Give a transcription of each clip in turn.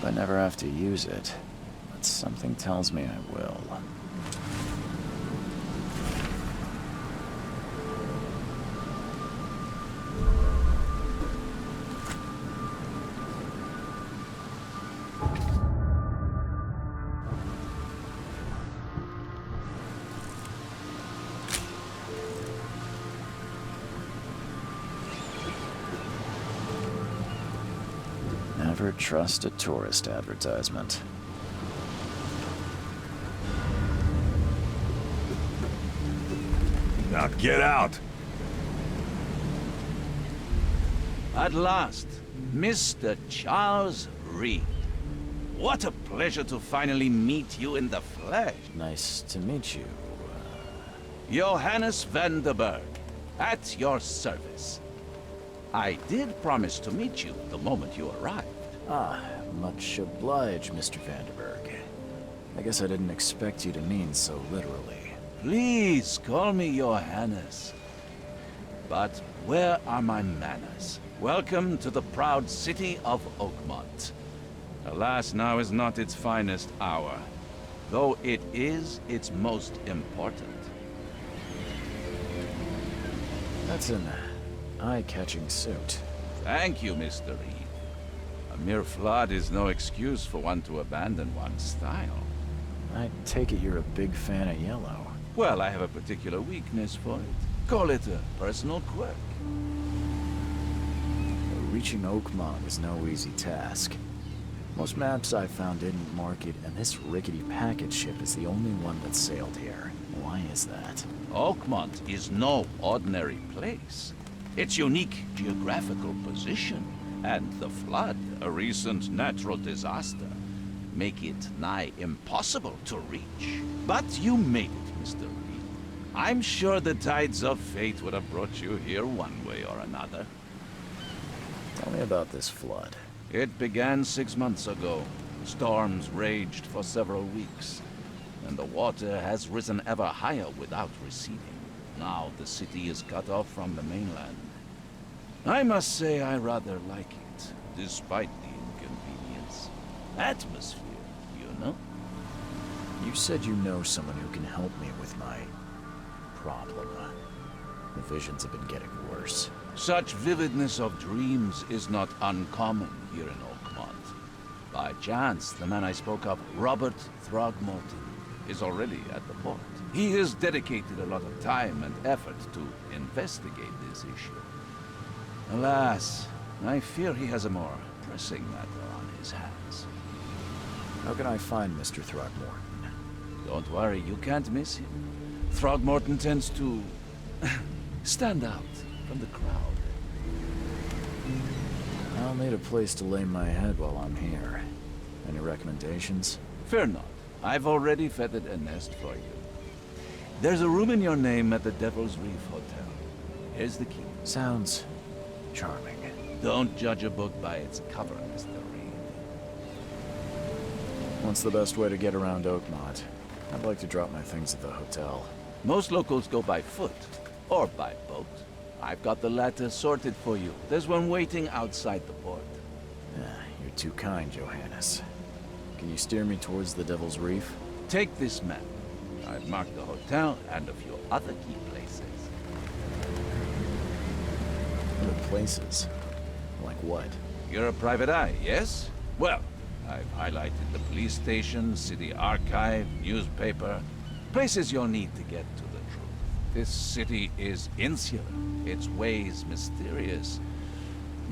I never have to use it, but something tells me I will. Never trust a tourist advertisement. Now get out! At last, Mr. Charles Reed. What a pleasure to finally meet you in the flesh. Nice to meet you. Johannes van der Berg, at your service. I did promise to meet you the moment you arrived. Ah, much obliged, Mr. Vanderberg. I guess I didn't expect you to mean so literally. Please call me Johannes. But where are my manners? Welcome to the proud city of Oakmont. Alas, now is not its finest hour, though it is its most important. That's an eye-catching suit. Thank you, Mr. Reed. A mere flood is no excuse for one to abandon one's style. I take it you're a big fan of yellow. Well, I have a particular weakness for it. Call it a personal quirk. Reaching Oakmont is no easy task. Most maps I've found didn't mark it, and this rickety packet ship is the only one that sailed here. Why is that? Oakmont is no ordinary place. Its unique geographical position and the flood, a recent natural disaster, make it nigh impossible to reach. But you made it, Mr. Reed. I'm sure the tides of fate would have brought you here one way or another. Tell me about this flood. It began 6 months ago. Storms raged for several weeks, and the water has risen ever higher without receding. Now the city is cut off from the mainland. I must say I rather like it, despite the inconvenience. Atmosphere, you know? You said you know someone who can help me with my problem. The visions have been getting worse. Such vividness of dreams is not uncommon here in Oakmont. By chance, the man I spoke of, Robert Throgmorton, is already at the port. He has dedicated a lot of time and effort to investigate this issue. Alas, I fear he has a more pressing matter on his hands. How can I find Mr. Throgmorton? Don't worry, you can't miss him. Throgmorton tends to stand out from the crowd. I'll need a place to lay my head while I'm here. Any recommendations? Fear not. I've already feathered a nest for you. There's a room in your name at the Devil's Reef Hotel. Here's the key. Sounds charming. Don't judge a book by its cover, Mr. Reed. What's the best way to get around Oakmont? I'd like to drop my things at the hotel. Most locals go by foot, or by boat. I've got the latter sorted for you. There's one waiting outside the port. You're too kind, Johannes. Can you steer me towards the Devil's Reef? Take this map. I've marked the hotel and a few other key places. Other places? Like what? You're a private eye, yes? Well, I've highlighted the police station, city archive, newspaper. Places you'll need to get to the truth. This city is insular, its ways mysterious.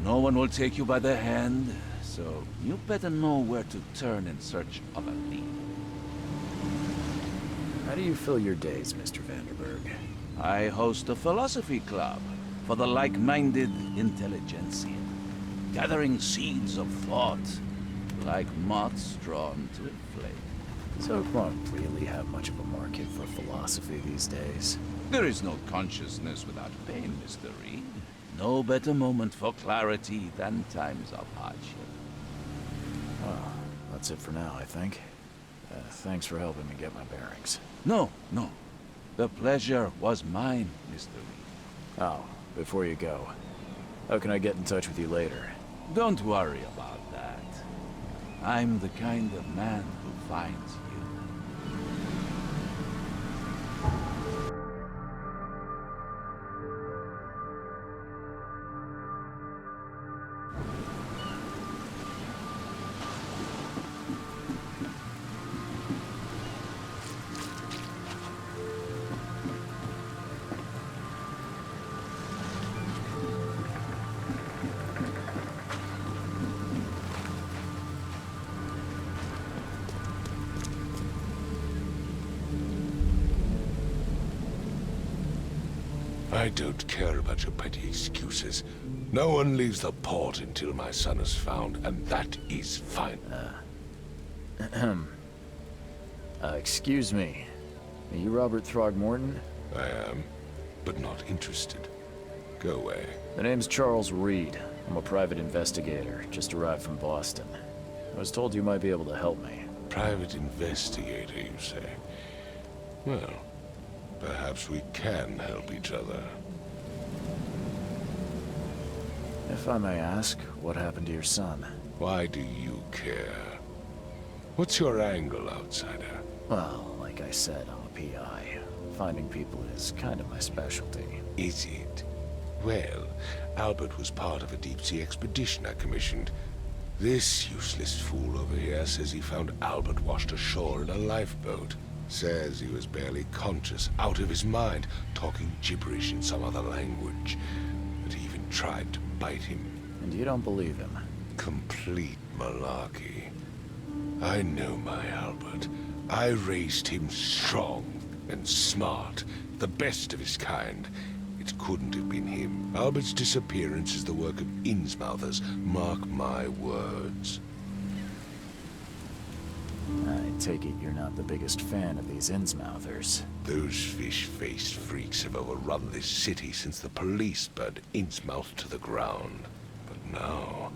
No one will take you by the hand, so you better know where to turn in search of a lead. How do you fill your days, Mr. Vanderberg? I host a philosophy club for the like-minded intelligentsia, gathering seeds of thought like moths drawn to a flame. Does Oakmont really have much of a market for philosophy these days? There is no consciousness without pain, Mr. Reed. No better moment for clarity than times of hardship. Well, that's it for now, I think. Thanks for helping me get my bearings. No. The pleasure was mine, Mr. Reed. Oh, before you go, how can I get in touch with you later? Don't worry about that. I'm the kind of man who finds you. I don't care about your petty excuses. No one leaves the port until my son is found, and that is fine. Excuse me. Are you Robert Throgmorton? I am, but not interested. Go away. The name's Charles Reed. I'm a private investigator, just arrived from Boston. I was told you might be able to help me. Private investigator, you say? Well, perhaps we can help each other. If I may ask, what happened to your son? Why do you care? What's your angle, outsider? Well, like I said, I'm a PI. Finding people is kind of my specialty. Is it? Well, Albert was part of a deep-sea expedition I commissioned. This useless fool over here says he found Albert washed ashore in a lifeboat. Says he was barely conscious, out of his mind, talking gibberish in some other language. That he even tried to bite him. And you don't believe him? Complete malarkey. I know my Albert. I raised him strong and smart, the best of his kind. It couldn't have been him. Albert's disappearance is the work of Innsmouthers, mark my words. I take it you're not the biggest fan of these Innsmouthers. Those fish-faced freaks have overrun this city since the police burned Innsmouth to the ground. But now,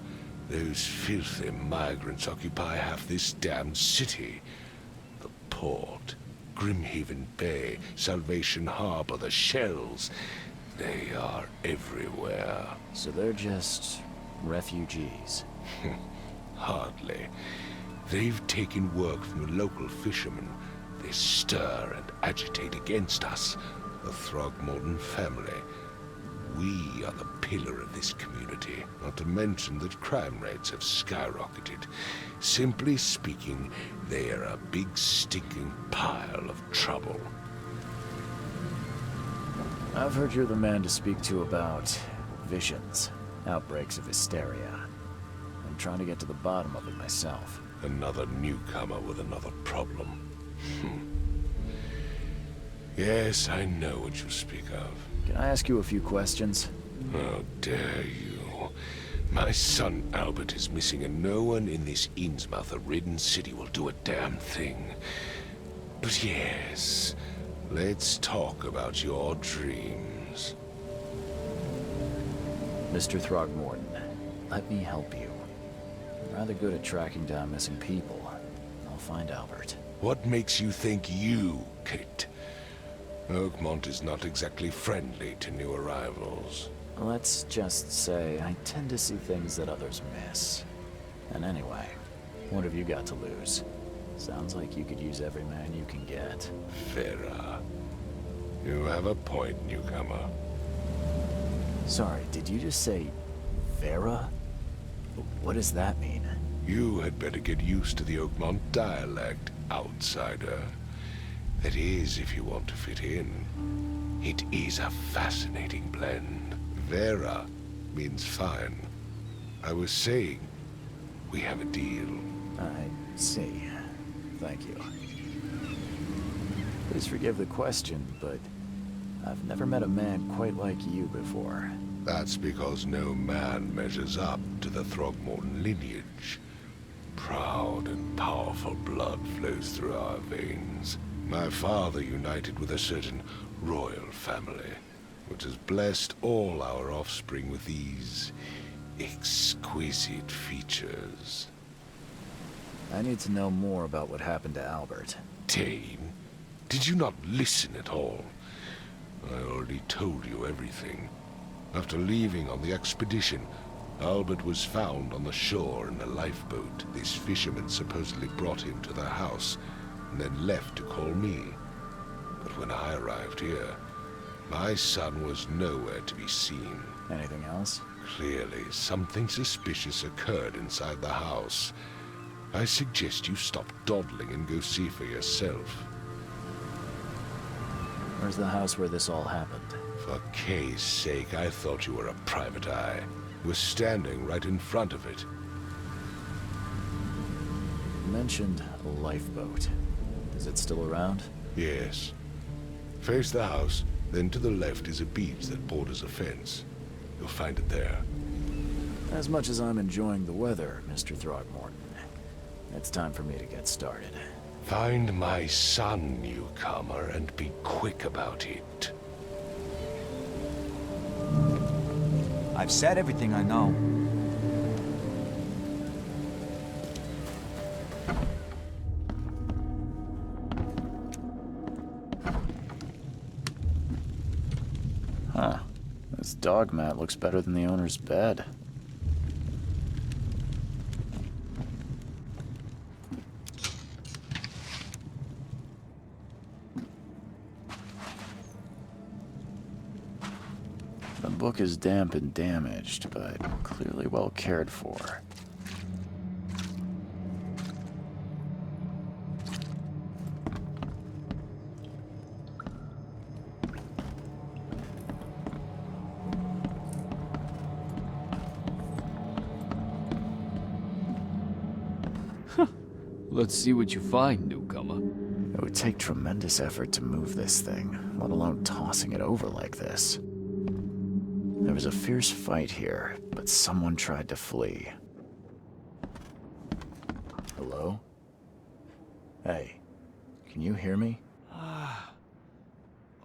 those filthy migrants occupy half this damned city. The port, Grimhaven Bay, Salvation Harbor, the shells. They are everywhere. So they're just refugees? Hardly. They've taken work from the local fishermen. They stir and agitate against us, the Throgmorton family. We are the pillar of this community, not to mention that crime rates have skyrocketed. Simply speaking, they are a big stinking pile of trouble. I've heard you're the man to speak to about visions, outbreaks of hysteria. I'm trying to get to the bottom of it myself. Another newcomer with another problem. Yes, I know what you speak of. Can I ask you a few questions? How dare you? My son Albert is missing, and no one in this Innsmouther-ridden city will do a damn thing. But yes, let's talk about your dreams. Mr. Throgmorton, let me help you. I'm rather good at tracking down missing people. I'll find Albert. What makes you think you, Kate? Oakmont is not exactly friendly to new arrivals. Let's just say I tend to see things that others miss. And anyway, what have you got to lose? Sounds like you could use every man you can get. Vera. You have a point, newcomer. Sorry, did you just say Vera? What does that mean? You had better get used to the Oakmont dialect, outsider. That is, if you want to fit in. It is a fascinating blend. Vera means fine. I was saying, we have a deal. I see. Thank you. Please forgive the question, but I've never met a man quite like you before. That's because no man measures up to the Throgmorton lineage. Proud and powerful blood flows through our veins. My father united with a certain royal family, which has blessed all our offspring with these exquisite features. I need to know more about what happened to Albert. Dane, did you not listen at all? I already told you everything. After leaving on the expedition, Albert was found on the shore in a lifeboat. These fishermen supposedly brought him to their house and then left to call me. But when I arrived here, my son was nowhere to be seen. Anything else? Clearly, something suspicious occurred inside the house. I suggest you stop dawdling and go see for yourself. Where's the house where this all happened? For Kay's sake, I thought you were a private eye. We're standing right in front of it. You mentioned a lifeboat. Is it still around? Yes. Face the house, then to the left is a beach that borders a fence. You'll find it there. As much as I'm enjoying the weather, Mr. Throgmorton, it's time for me to get started. Find my son, newcomer, and be quick about it. I've said everything I know. Huh. This dog mat looks better than the owner's bed. The book is damp and damaged, but clearly well cared for. Let's see what you find, newcomer. It would take tremendous effort to move this thing, let alone tossing it over like this. There was a fierce fight here, but someone tried to flee. Hello? Hey, can you hear me?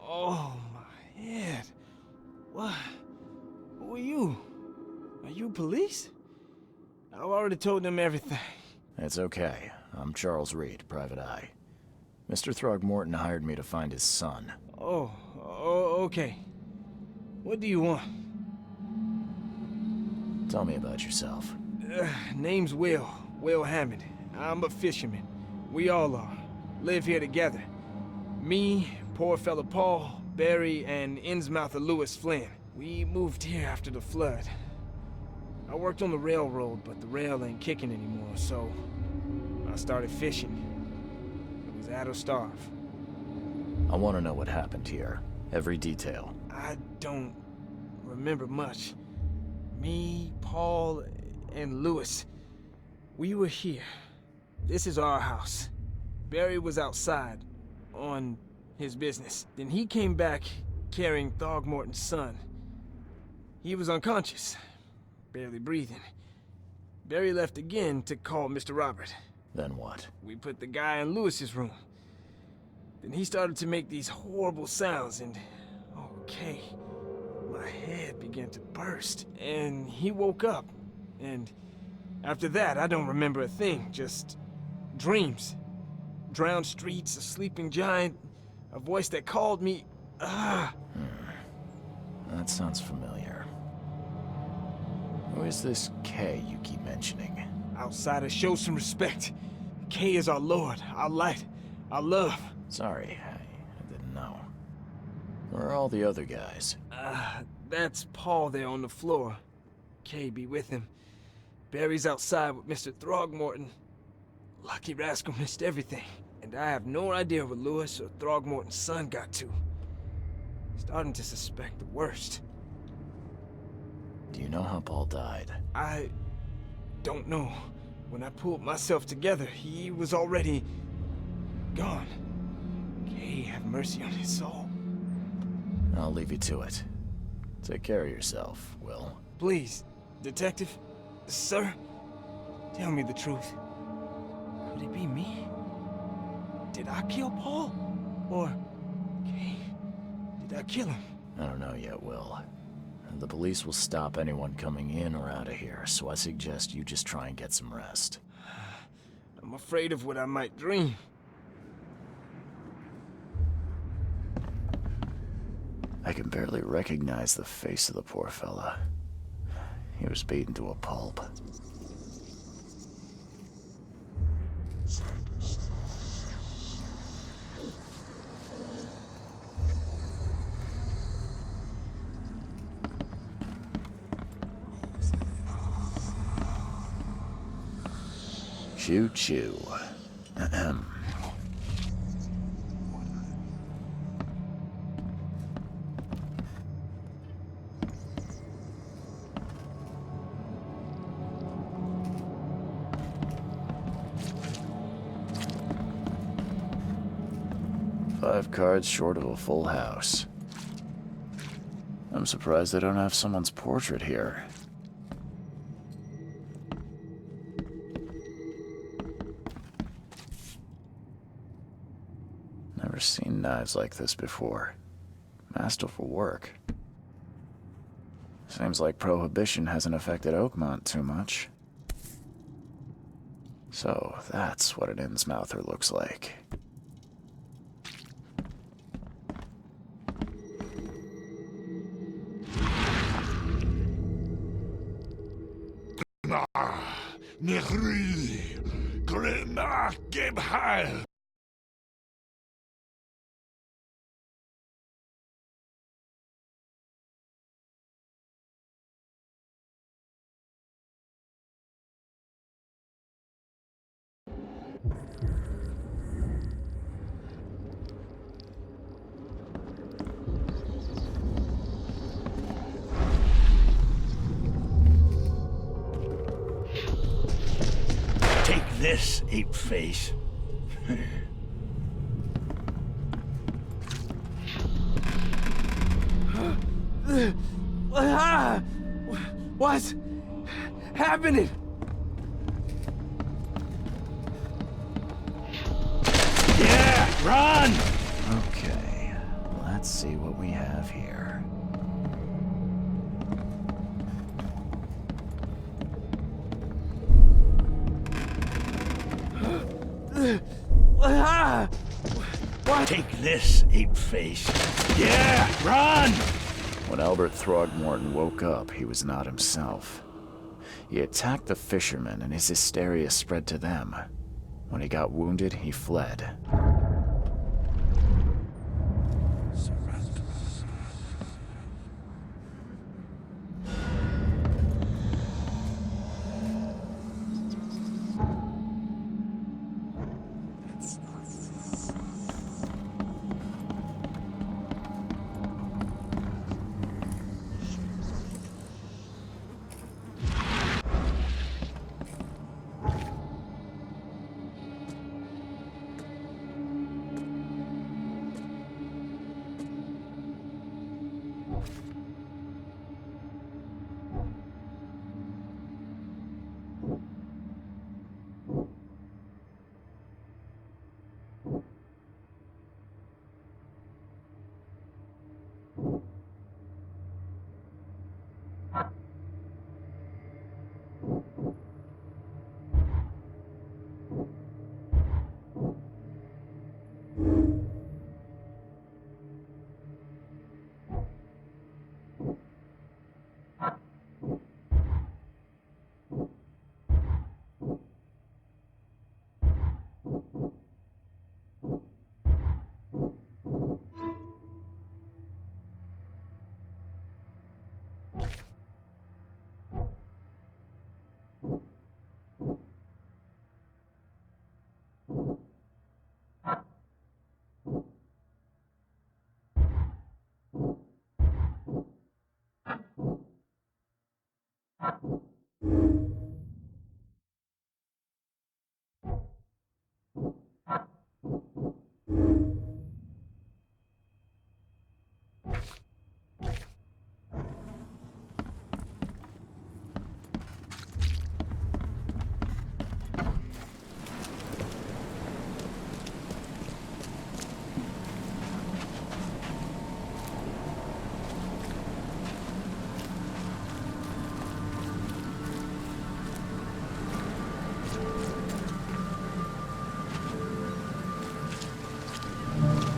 Oh, my head. What? Who are you? Are you police? I've already told them everything. It's okay. I'm Charles Reed, Private Eye. Mr. Throgmorton hired me to find his son. Oh, okay. What do you want? Tell me about yourself. Name's Will Hammond. I'm a fisherman. We all are. Live here together. Me, poor fella Paul, Barry, and Innsmouther Lewis Flynn. We moved here after the flood. I worked on the railroad, but the rail ain't kicking anymore, so I started fishing. It was at or starve. I want to know what happened here. Every detail. I don't remember much. Me, Paul, and Lewis, we were here. This is our house. Barry was outside, on his business. Then he came back carrying Throgmorton's son. He was unconscious, barely breathing. Barry left again to call Mr. Robert. Then what? We put the guy in Lewis's room. Then he started to make these horrible sounds and... okay. My head began to burst, and he woke up. And after that, I don't remember a thing, just dreams. Drowned streets, a sleeping giant, a voice that called me. That sounds familiar. Who is this Kay you keep mentioning? Outsiders, show some respect. Kay is our lord, our light, our love. Sorry, I didn't know. Where are all the other guys? That's Paul there on the floor. Kay be with him. Barry's outside with Mr. Throgmorton. Lucky rascal missed everything. And I have no idea where Lewis or Throgmorton's son got to. Starting to suspect the worst. Do you know how Paul died? I don't know. When I pulled myself together, he was already gone. Kay have mercy on his soul. I'll leave you to it. Take care of yourself, Will. Please, detective, sir, tell me the truth. Could it be me? Did I kill Paul? Or, Kay, did I kill him? I don't know yet, Will. The police will stop anyone coming in or out of here, so I suggest you just try and get some rest. I'm afraid of what I might dream. I can barely recognize the face of the poor fella. He was beaten to a pulp. Choo choo. Ahem. 5 cards short of a full house. I'm surprised they don't have someone's portrait here. Never seen knives like this before. Masterful work. Seems like Prohibition hasn't affected Oakmont too much. So that's what an Innsmouther looks like. Nechri, Grima, gib heil. This, ape face. What's happening? Yeah, run! Okay, let's see what we have here. What? Take this, ape face. Yeah, run! When Albert Throgmorton woke up, he was not himself. He attacked the fishermen, and his hysteria spread to them. When he got wounded, he fled.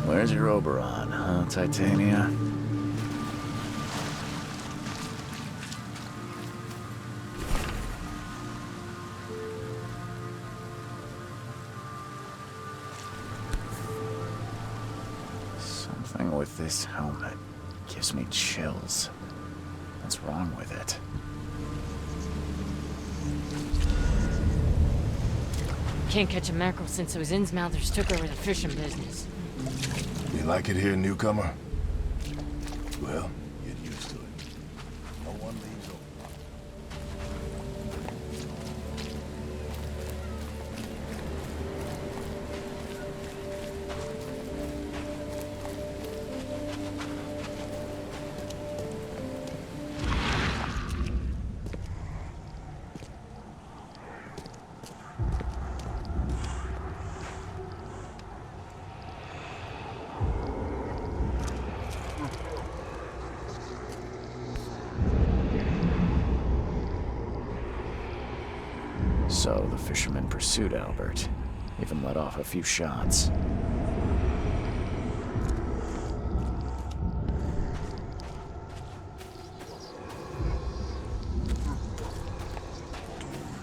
Where's your Oberon, huh, Titania? with this helmet, it gives me chills. What's wrong with it? Can't catch a mackerel since those Innsmouthers took over the fishing business. You like it here, newcomer? Well, get used to it. No one leaves over. So the fisherman pursued Albert, even let off a few shots.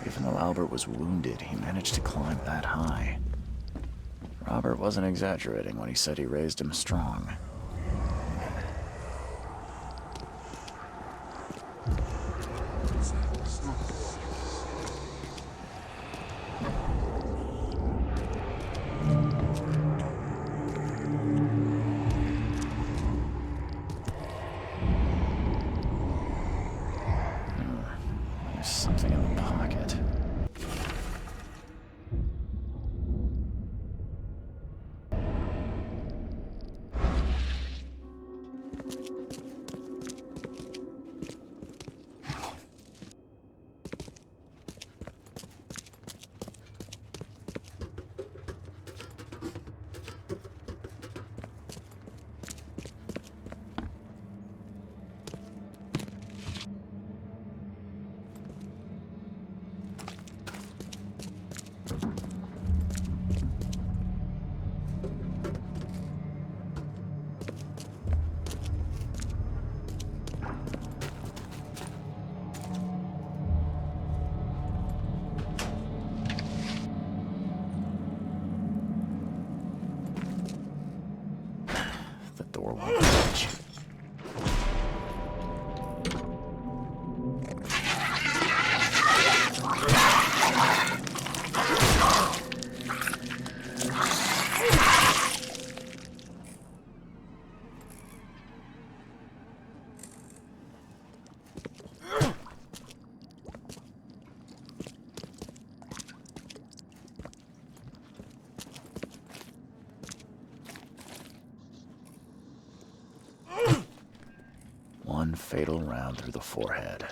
Even though Albert was wounded, he managed to climb that high. Robert wasn't exaggerating when he said he raised him strong. There's something in the pocket. The door won't budge. One fatal round through the forehead.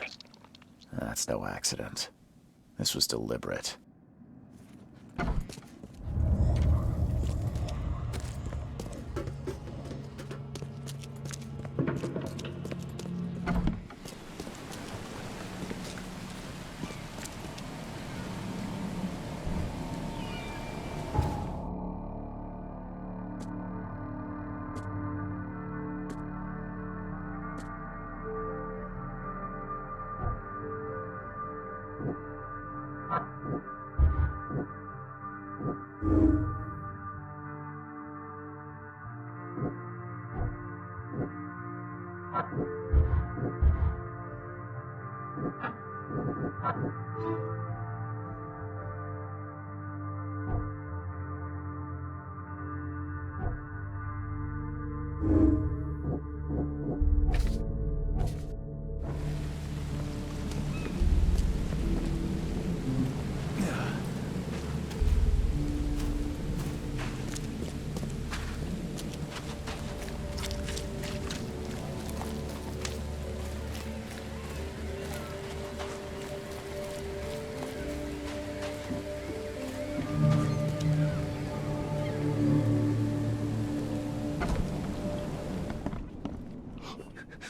That's no accident. This was deliberate.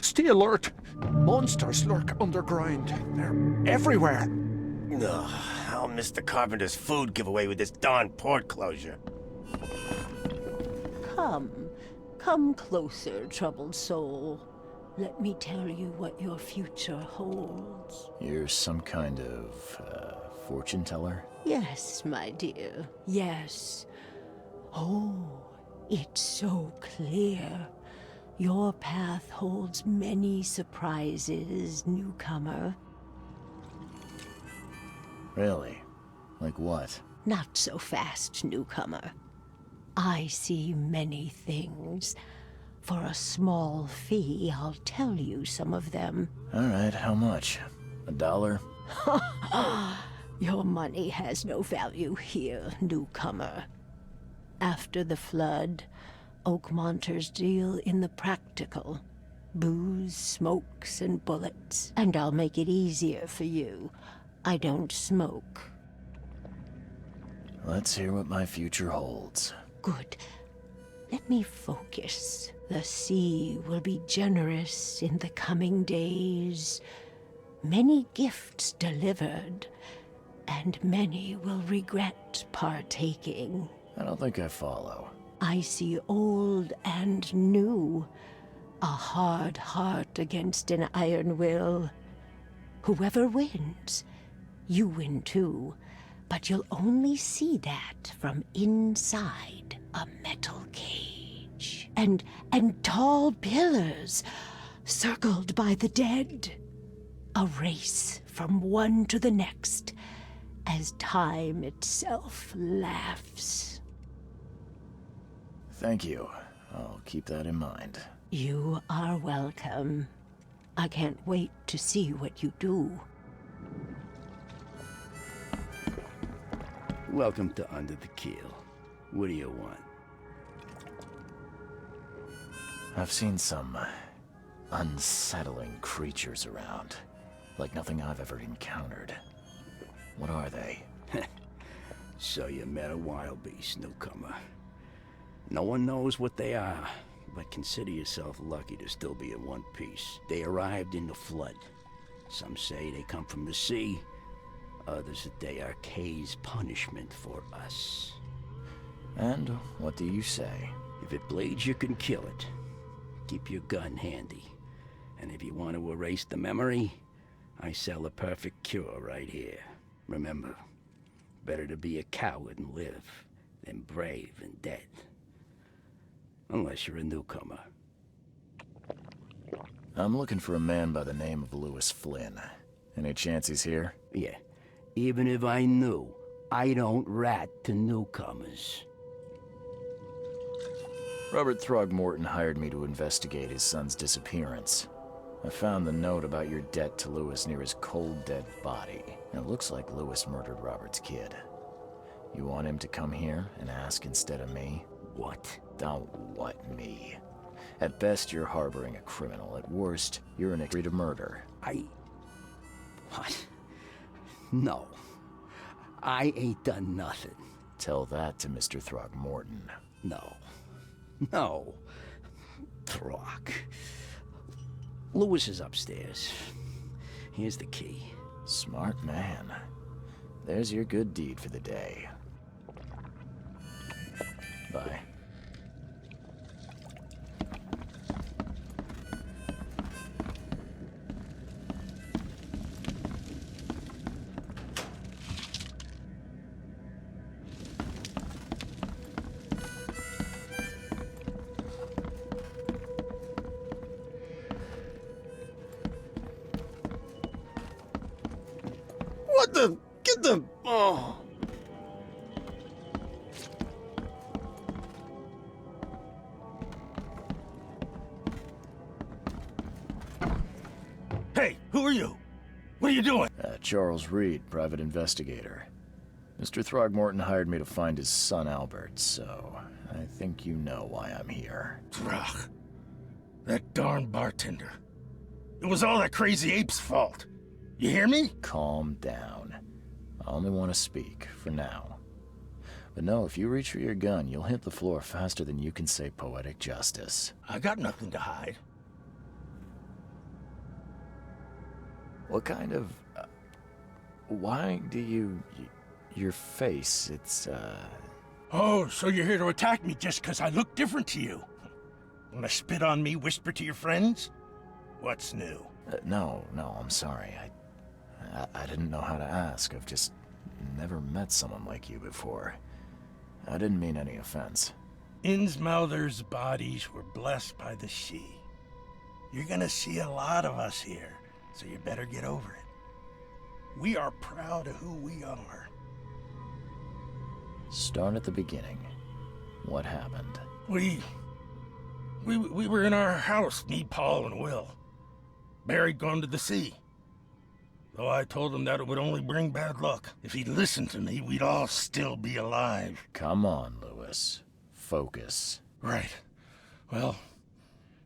Stay alert! Monsters lurk underground. They're everywhere. Ugh, I'll miss the carpenter's food giveaway with this darn port closure. Come closer, troubled soul. Let me tell you what your future holds. You're some kind of, fortune teller? Yes, my dear, yes. Oh, it's so clear. Your path holds many surprises, newcomer. Really? Like what? Not so fast, newcomer. I see many things. For a small fee, I'll tell you some of them. All right, how much? $1? Your money has no value here, newcomer. After the flood, Oakmonters deal in the practical. Booze, smokes, and bullets. And I'll make it easier for you. I don't smoke. Let's hear what my future holds. Good. Let me focus. The sea will be generous in the coming days. Many gifts delivered, and many will regret partaking. I don't think I follow. I see old and new. A hard heart against an iron will. Whoever wins, you win too. But you'll only see that from inside a metal cage. And tall pillars, circled by the dead. A race from one to the next, as time itself laughs. Thank you. I'll keep that in mind. You are welcome. I can't wait to see what you do. Welcome to Under the Keel. What do you want? I've seen some unsettling creatures around. Like nothing I've ever encountered. What are they? So you met a wild beast, newcomer. No one knows what they are, but consider yourself lucky to still be in one piece. They arrived in the flood. Some say they come from the sea. Others that they are Kay's punishment for us. And what do you say? If it bleeds, you can kill it. Keep your gun handy. And if you want to erase the memory, I sell a perfect cure right here. Remember, better to be a coward and live than brave and dead. Unless you're a newcomer. I'm looking for a man by the name of Lewis Flynn. Any chance he's here? Yeah. Even if I knew, I don't rat to newcomers. Robert Throgmorton hired me to investigate his son's disappearance. I found the note about your debt to Lewis near his cold, dead body. And it looks like Lewis murdered Robert's kid. You want him to come here and ask instead of me? What? Don't what me. At best, you're harboring a criminal. At worst, you're an accessory to murder. What? No. I ain't done nothing. Tell that to Mr. Throgmorton. No. No. Throg. Lewis is upstairs. Here's the key. Smart man. There's your good deed for the day. Bye. What the? Get the... Oh. Hey, who are you? What are you doing? Charles Reed, private investigator. Mr. Throgmorton hired me to find his son Albert, so I think you know why I'm here. Throg. That darn bartender. It was all that crazy ape's fault. You hear me? Calm down. I only want to speak, for now. But no, if you reach for your gun, you'll hit the floor faster than you can say poetic justice. I got nothing to hide. What kind of... why do you... your face, it's, Oh, so you're here to attack me just because I look different to you? Wanna spit on me, whisper to your friends? What's new? No, I'm sorry. I didn't know how to ask. I've just never met someone like you before. I didn't mean any offense. Innsmouther's bodies were blessed by the sea. You're gonna see a lot of us here, so you better get over it. We are proud of who we are. Start at the beginning. What happened? We were in our house, me, Paul, and Will. Barry'd gone to the sea. Though I told him that it would only bring bad luck. If he'd listened to me, we'd all still be alive. Come on, Lewis. Focus. Right. Well,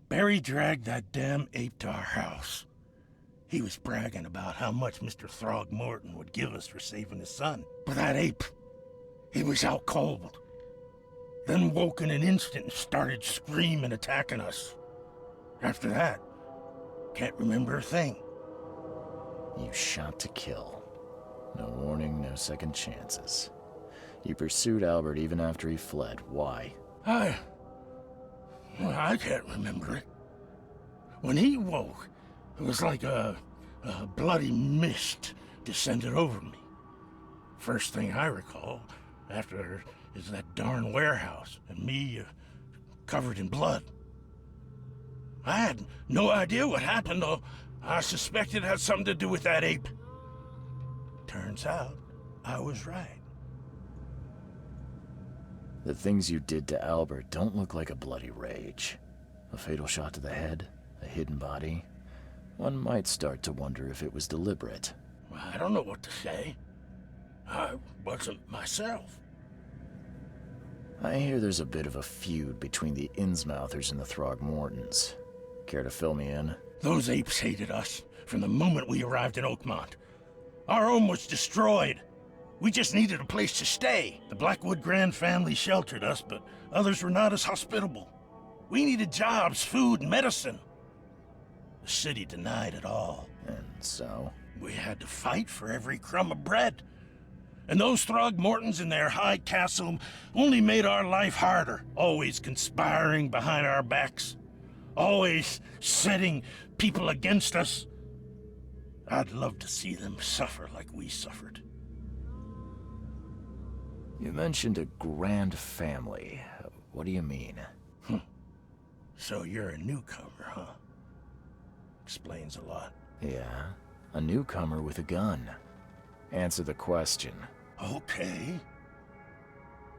Barry dragged that damn ape to our house. He was bragging about how much Mr. Throgmorton would give us for saving his son. But that ape, he was out cold. Then woke in an instant and started screaming, attacking us. After that, can't remember a thing. You shot to kill. No warning, no second chances. You pursued Albert even after he fled. Why? I can't remember it. When he woke, it was like a bloody mist descended over me. First thing I recall after is that darn warehouse and me covered in blood. I had no idea what happened, though. I suspected it had something to do with that ape. Turns out, I was right. The things you did to Albert don't look like a bloody rage. A fatal shot to the head, a hidden body. One might start to wonder if it was deliberate. I don't know what to say. I wasn't myself. I hear there's a bit of a feud between the Innsmouthers and the Throgmortons. Care to fill me in? Those apes hated us from the moment we arrived in Oakmont. Our home was destroyed. We just needed a place to stay. The Blackwood Grand family sheltered us, but others were not as hospitable. We needed jobs, food, and medicine. The city denied it all. And so? We had to fight for every crumb of bread. And those Throgmortons in their high castle only made our life harder, always conspiring behind our backs, always setting people against us. I'd love to see them suffer like we suffered. You mentioned a grand family. What do you mean? So you're a newcomer, huh? Explains a lot. Yeah, a newcomer with a gun. Answer the question. Okay.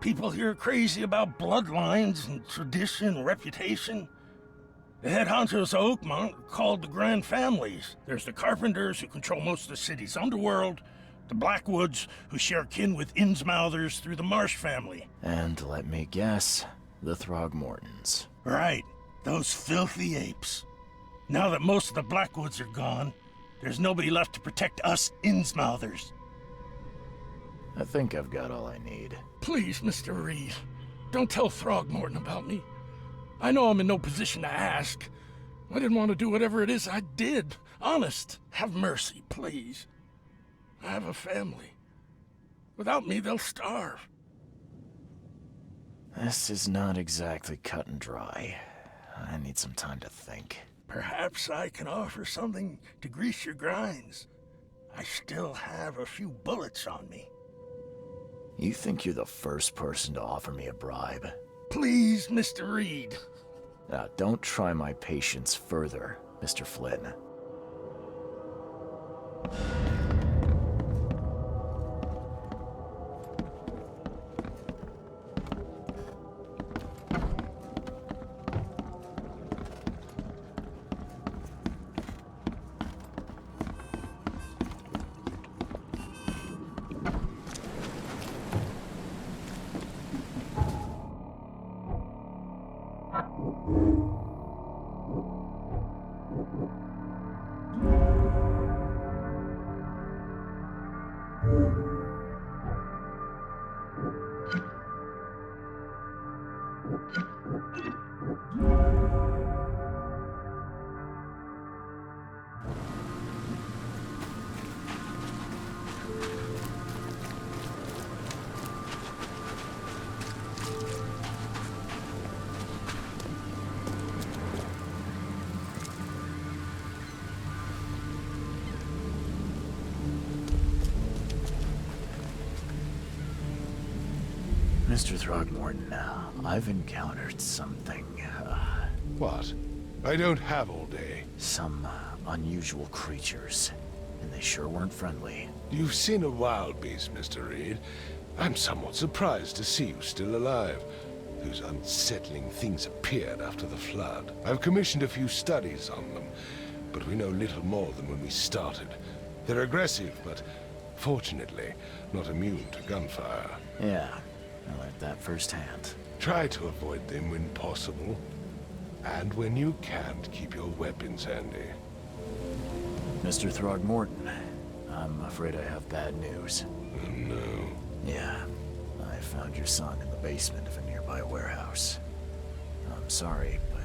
People here are crazy about bloodlines and tradition and reputation. The head honchos of Oakmont are called the Grand Families. There's the Carpenters, who control most of the city's underworld, the Blackwoods, who share kin with Innsmouthers through the Marsh family. And let me guess, the Throgmortons. Right, those filthy apes. Now that most of the Blackwoods are gone, there's nobody left to protect us Innsmouthers. I think I've got all I need. Please, Mr. Reed, don't tell Throgmorton about me. I know I'm in no position to ask. I didn't want to do whatever it is I did. Honest, have mercy, please. I have a family. Without me, they'll starve. This is not exactly cut and dry. I need some time to think. Perhaps I can offer something to grease your grinds. I still have a few bullets on me. You think you're the first person to offer me a bribe? Please, Mr. Reed. Now, don't try my patience further, Mr. Flynn. Mr. Throgmorton, I've encountered something, What? I don't have all day. some unusual creatures, and they sure weren't friendly. You've seen a wild beast, Mr. Reed. I'm somewhat surprised to see you still alive. Those unsettling things appeared after the flood. I've commissioned a few studies on them, but we know little more than when we started. They're aggressive, but fortunately, not immune to gunfire. Yeah, I learned that firsthand. Try to avoid them when possible. And when you can't, keep your weapons handy. Mr. Throgmorton, I'm afraid I have bad news. Oh, no. Yeah, I found your son in the basement of a nearby warehouse. I'm sorry, but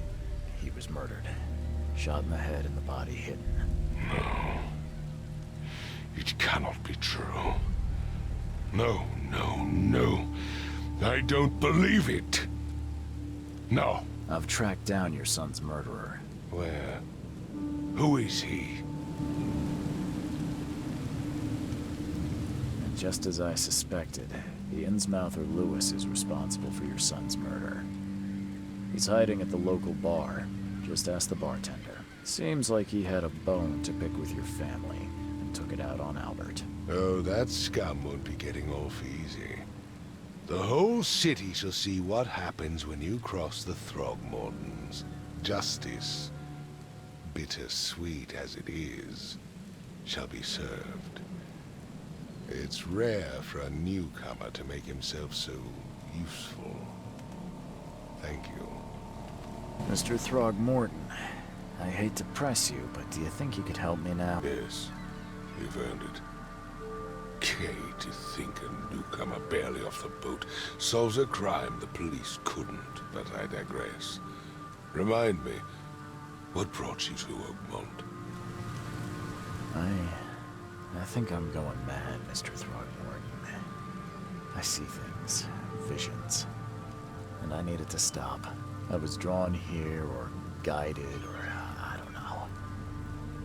he was murdered. Shot in the head and the body hidden. No. It cannot be true. No, no, no. I don't believe it. No. I've tracked down your son's murderer. Where? Who is he? And just as I suspected, the Innsmouther Lewis is responsible for your son's murder. He's hiding at the local bar. Just ask the bartender. Seems like he had a bone to pick with your family and took it out on Albert. Oh, that scum won't be getting off easy. The whole city shall see what happens when you cross the Throgmortons. Justice, bittersweet as it is, shall be served. It's rare for a newcomer to make himself so useful. Thank you. Mr. Throgmorton, I hate to press you, but do you think you could help me now? Yes, you've earned it. Okay, to think a newcomer barely off the boat solves a crime the police couldn't, but I digress. Remind me, what brought you to Oakmont? I think I'm going mad, Mr. Throgmorton. I see things, visions, and I needed to stop. I was drawn here, or guided, or I don't know.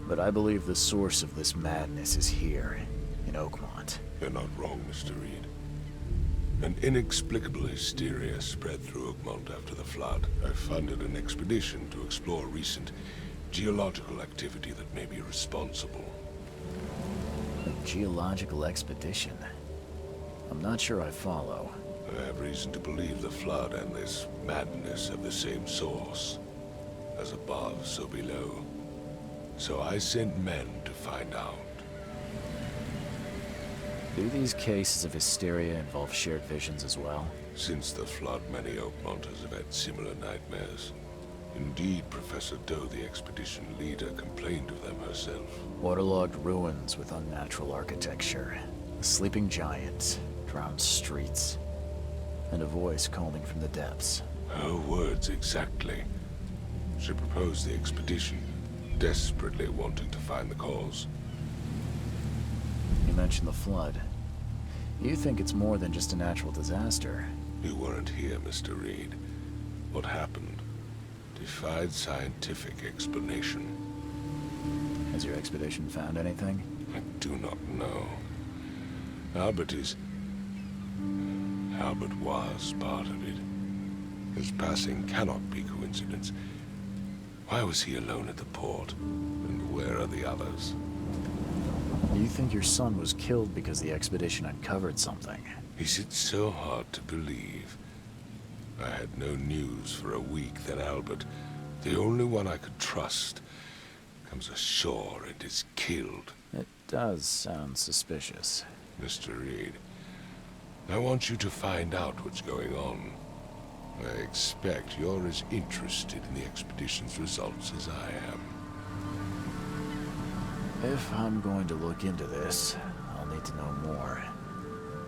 But I believe the source of this madness is here, in Oakmont. You're not wrong, Mr. Reed. An inexplicable hysteria spread through Oakmont after the flood. I funded an expedition to explore recent geological activity that may be responsible. A geological expedition? I'm not sure I follow. I have reason to believe the flood and this madness have the same source. As above, so below. So I sent men to find out. Do these cases of hysteria involve shared visions as well? Since the flood, many Oakmonters have had similar nightmares. Indeed, Professor Doe, the expedition leader, complained of them herself. Waterlogged ruins with unnatural architecture, a sleeping giant, drowned streets, and a voice calling from the depths. Her words exactly. She proposed the expedition, desperately wanting to find the cause. You mentioned the flood. You think it's more than just a natural disaster? You weren't here, Mr. Reed. What happened defied scientific explanation. Has your expedition found anything? I do not know. Albert was part of it. His passing cannot be coincidence. Why was he alone at the port? And where are the others? You think your son was killed because the expedition uncovered something? Is it so hard to believe? I had no news for a week, then Albert, the only one I could trust, comes ashore and is killed. It does sound suspicious. Mr. Reed, I want you to find out what's going on. I expect you're as interested in the expedition's results as I am. If I'm going to look into this, I'll need to know more.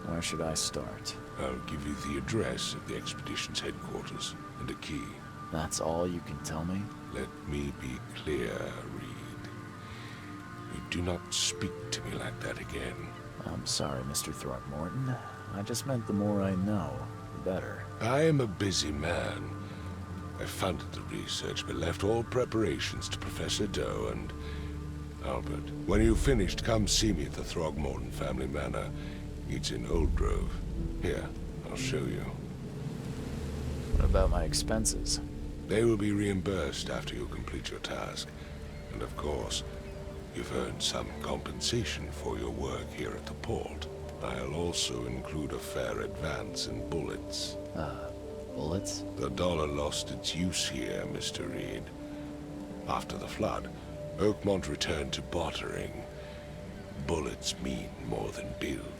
Where should I start? I'll give you the address of the expedition's headquarters and a key. That's all you can tell me? Let me be clear, Reed. You do not speak to me like that again. I'm sorry, Mr. Throgmorton. I just meant the more I know, the better. I am a busy man. I funded the research, but left all preparations to Professor Doe and Albert. When you've finished, come see me at the Throgmorton family manor. It's in Old Grove. Here, I'll show you. What about my expenses? They will be reimbursed after you complete your task. And of course, you've earned some compensation for your work here at the port. I'll also include a fair advance in bullets. Bullets? The dollar lost its use here, Mr. Reed. After the flood, Oakmont returned to bartering. Bullets mean more than bills.